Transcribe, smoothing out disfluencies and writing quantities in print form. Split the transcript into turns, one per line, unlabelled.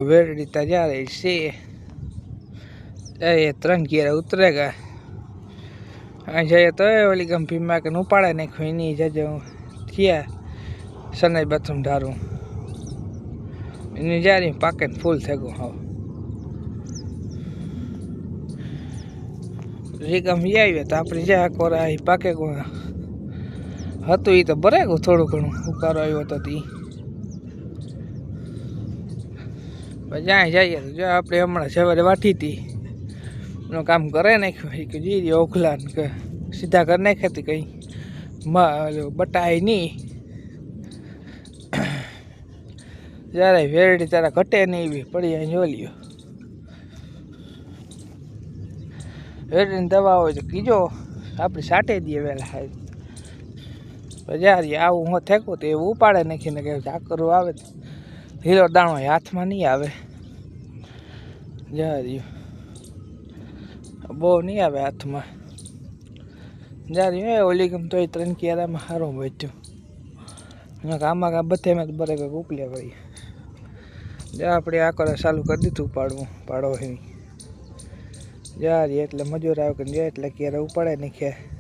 वेरड़ी जा रही से ये 3 किया उतरेगा तो ओली गम भीमा के उपाड़े नहीं खोई नहीं जाजे किया सनाई बाथरूम ढारू इन जा रही पाके फूल थे गो हाँ गम ये तो आप जा कोरा पाके गो हतु ई तो बरे गो थोड़ू घणु उकारो आयो तो ती जाए जाइए तो जो आप हमने सवारे वाटी थी काम करे नहीं कि जी ओखला के सीधा कर नाखे थी कहीं बटाई नहीं जरा वेरड़ी तारा घटे नहीं भी पड़ी जो लियो वेरड़ी दवा हो तो कीजो आप साटे दिए वेला यार आવું હું થેકું તો એવું ઉપાડે નાખીને કે ચાકરો આવે હીરો દાણો હાથમાં નહીં આવે જાર્યું બહુ નહીં આવે હાથમાં જાર્યું એ ઓલી ગમ તો 3 કિયારામાં સારું બચ્યું આમાં બધેમાં બરે કંઈક ઉપલે પડી જ્યાં આપણે આ કરે ચાલુ કરી દીધું ઉપાડવું પાડો જારી એટલે મજૂર આવે કે એટલે ક્યારે ઉપાડે નાખ્યા